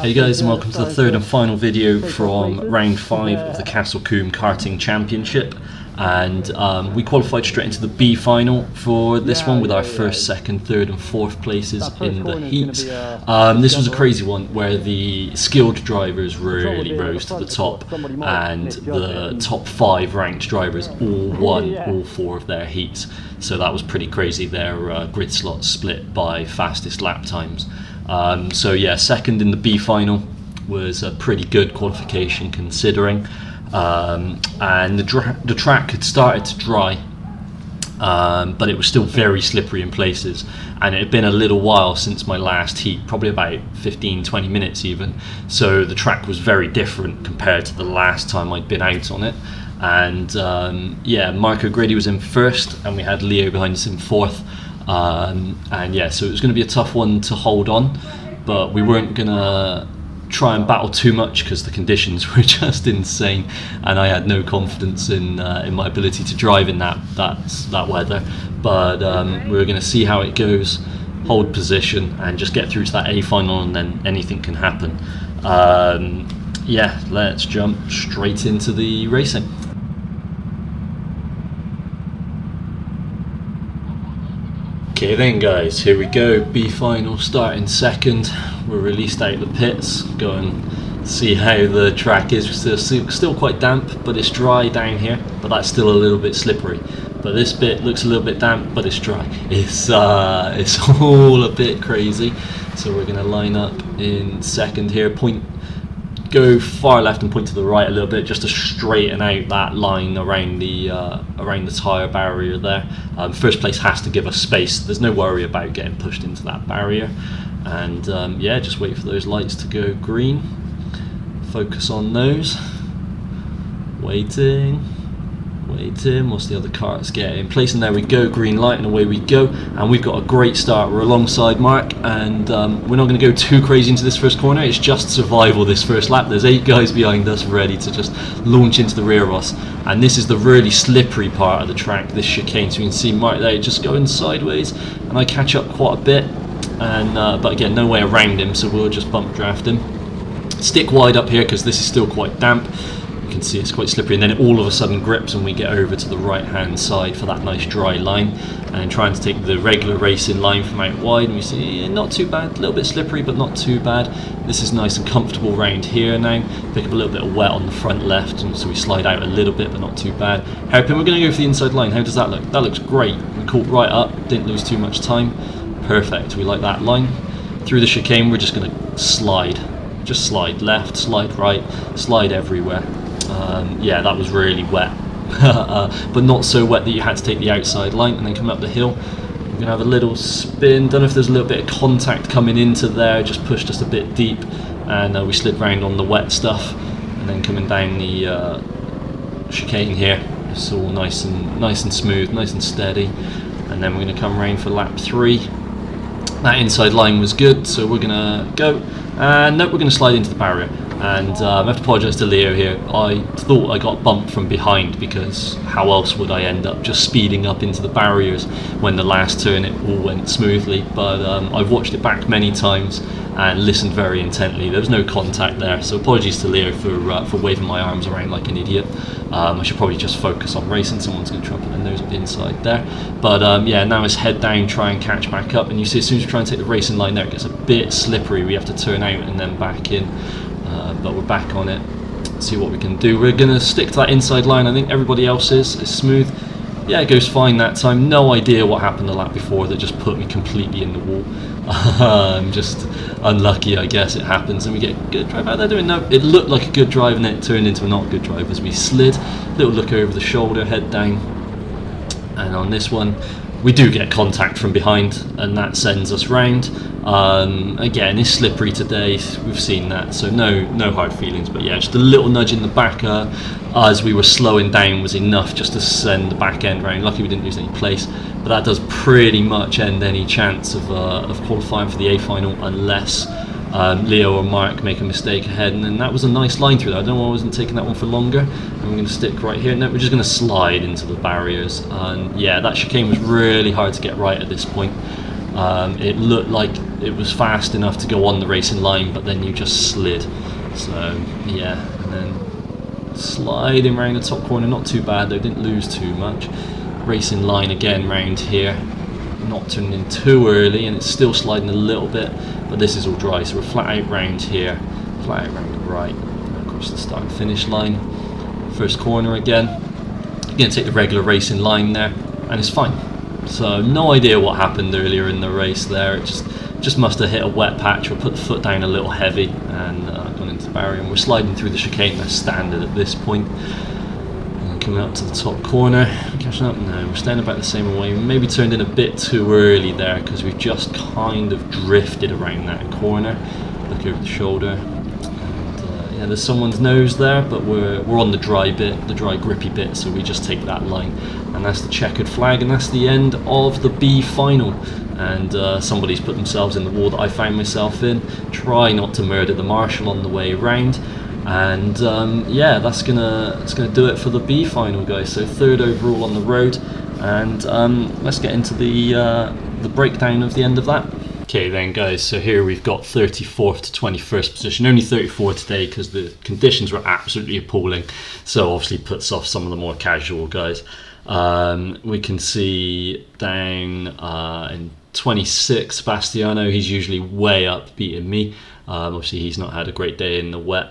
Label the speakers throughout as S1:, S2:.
S1: Hey guys, and welcome to the third and final video from round 5 of the Castle Combe Karting Championship. And we qualified straight into the B final for this one with our first, second, third and fourth places in the heats. This was a crazy one where the skilled drivers really rose to the top, and the top 5 ranked drivers all won all 4 of their heats. So that was pretty crazy. Their grid slots split by fastest lap times. So yeah, second in the B final was a pretty good qualification considering. And the track had started to dry, but it was still very slippery in places, and it had been a little while since my last heat, probably about 15-20 minutes even, so the track was very different compared to the last time I'd been out on it. And yeah, Marco Grady was in first and we had Leo behind us in fourth, and yeah, so it was going to be a tough one to hold on, but we weren't going to try and battle too much because the conditions were just insane, and I had no confidence in my ability to drive in that weather. But we were going to see how it goes, hold position, and just get through to that A final, and then anything can happen. Yeah, let's jump straight into the racing. Okay then guys, here we go, B final starting second. We're released out of the pits, go and see how the track is. Still quite damp, but it's dry down here, but that's still a little bit slippery. But this bit looks a little bit damp, but it's dry. It's all a bit crazy. So we're gonna line up in second here, go far left and point to the right a little bit, just to straighten out that line around the tyre barrier there. First place has to give us space. There's no worry about getting pushed into that barrier. And yeah, just wait for those lights to go green. Focus on those. Waiting. Whilst the other cars get in place, and there we go, green light, and away we go. And we've got a great start. We're alongside Mark, and we're not going to go too crazy into this first corner. It's just survival this first lap. There's 8 guys behind us ready to just launch into the rear of us, and this is the really slippery part of the track, this chicane. So you can see Mark there just going sideways, and I catch up quite a bit, and but again, no way around him, so we'll just bump draft him. Stick wide up here because this is still quite damp. You can see it's quite slippery, and then it all of a sudden grips and we get over to the right hand side for that nice dry line, and trying to take the regular racing line from out wide, and we see not too bad, a little bit slippery but not too bad. This is nice and comfortable round here now. Pick up a little bit of wet on the front left, and so we slide out a little bit but not too bad. Hairpin, we're going to go for the inside line. How does that look? That looks great. We caught right up, didn't lose too much time. Perfect, we like that line. Through the chicane we're just going to slide. Just slide left, slide right, slide everywhere. Yeah, that was really wet, but not so wet that you had to take the outside line and then come up the hill. We're going to have a little spin. Don't know if there's a little bit of contact coming into there, just pushed us a bit deep, and we slid round on the wet stuff, and then coming down the chicane here, it's all nice and smooth, nice and steady. And then we're going to come round for lap 3. That inside line was good, so we're going to go, and nope, we're going to slide into the barrier. And I have to apologise to Leo here. I thought I got bumped from behind, because how else would I end up just speeding up into the barriers when the last turn it all went smoothly. But I've watched it back many times and listened very intently. There was no contact there, so apologies to Leo for waving my arms around like an idiot. I should probably just focus on racing. Someone's going to try and put their nose up the inside there. But yeah, now it's head down, try and catch back up. And you see, as soon as we try and take the racing line there, it gets a bit slippery. We have to turn out and then back in. But we're back on it. See what we can do. We're going to stick to that inside line. I think everybody else is. It's smooth. Yeah, it goes fine that time. No idea what happened the lap before that just put me completely in the wall. I'm just unlucky, I guess. It happens, and we get a good drive out there doing no. It looked like a good drive, and then it turned into a not good drive as we slid. Little look over the shoulder, head down, and on this one we do get contact from behind, and that sends us round. Again, it's slippery today, we've seen that, so no hard feelings, but yeah, just a little nudge in the back as we were slowing down was enough just to send the back end round. Lucky we didn't lose any place, but that does pretty much end any chance of qualifying for the A final, unless Leo or Mark make a mistake ahead. And then that was a nice line through that. I don't know why I wasn't taking that one for longer. And we're going to stick right here. No, we're just going to slide into the barriers. And yeah, that chicane was really hard to get right at this point. It looked like it was fast enough to go on the racing line, but then you just slid. So yeah, and then sliding around the top corner, not too bad though, didn't lose too much. Racing line again round here, not turning in too early, and it's still sliding a little bit, but this is all dry, so we're flat out round here, flat out round the right, across the start and finish line. First corner again, you're going to take the regular racing line there, and it's fine. So no idea what happened earlier in the race there, it just must have hit a wet patch or put the foot down a little heavy and gone into the barrier, and we're sliding through the chicane. That's standard at this point. Coming up to the top corner, catching up. No, we're staying about the same way. We maybe turned in a bit too early there because we've just kind of drifted around that corner. Look over the shoulder, and yeah, there's someone's nose there, but we're on the dry bit, the dry grippy bit, so we just take that line, and that's the checkered flag, and that's the end of the B final. And somebody's put themselves in the wall that I found myself in. Try not to murder the marshal on the way round. And yeah, that's gonna do it for the B final, guys. So 3rd overall on the road, and let's get into the breakdown of the end of that. Okay then, guys, so here we've got 34th to 21st position, only 34 today because the conditions were absolutely appalling, so obviously puts off some of the more casual guys. We can see down in 26, Sebastiano, he's usually way up beating me. Obviously he's not had a great day in the wet.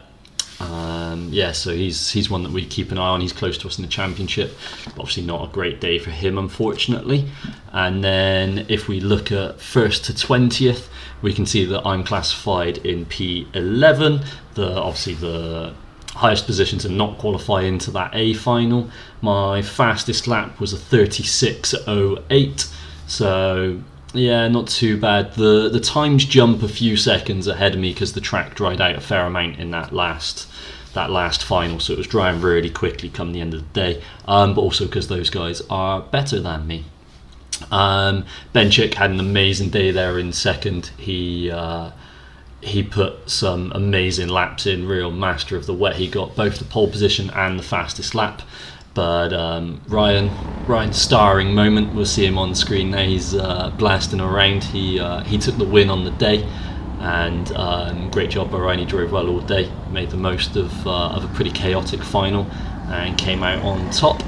S1: Yeah, so he's one that we keep an eye on. He's close to us in the championship. Obviously not a great day for him, unfortunately. And then if we look at 1st to 20th, we can see that I'm classified in P11. Obviously the highest position to not qualify into that A final. My fastest lap was a 36.08. So yeah, not too bad. The times jump a few seconds ahead of me because the track dried out a fair amount in that last final, so it was drying really quickly come the end of the day, but also because those guys are better than me. Benchik had an amazing day there in 2nd. He put some amazing laps in, real master of the wet. He got both the pole position and the fastest lap. But Ryan's starring moment, we'll see him on screen now. He's blasting around. He took the win on the day, and great job by Ryan. He drove well all day, made the most of a pretty chaotic final, and came out on top.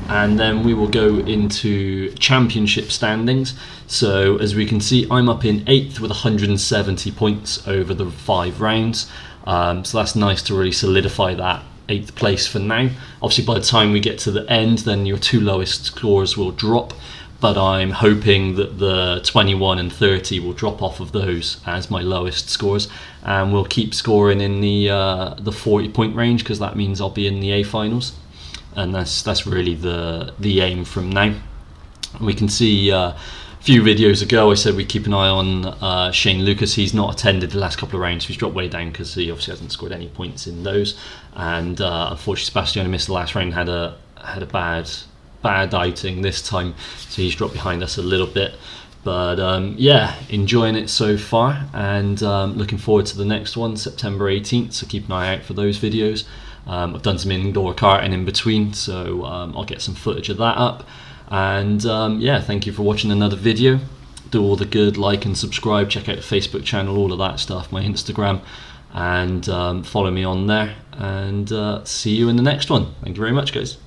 S1: And then we will go into championship standings. So as we can see, I'm up in 8th with 170 points over the 5 rounds. So that's nice to really solidify that 8th place for now. Obviously by the time we get to the end, then your 2 lowest scores will drop, but I'm hoping that the 21 and 30 will drop off of those as my lowest scores, and we'll keep scoring in the 40 point range, because that means I'll be in the A finals, and that's really the aim from now. We can see a few videos ago I said we keep an eye on Shane Lucas. He's not attended the last couple of rounds, so he's dropped way down because he obviously hasn't scored any points in those, and unfortunately Sebastiano missed the last round, had a bad outing this time, so he's dropped behind us a little bit. But yeah, enjoying it so far, and looking forward to the next one, September 18th, so keep an eye out for those videos. I've done some indoor karting in between, so I'll get some footage of that up. And yeah, thank you for watching another video. Do all the good, like and subscribe, check out the Facebook channel, all of that stuff, my Instagram, and follow me on there, and see you in the next one. Thank you very much, guys.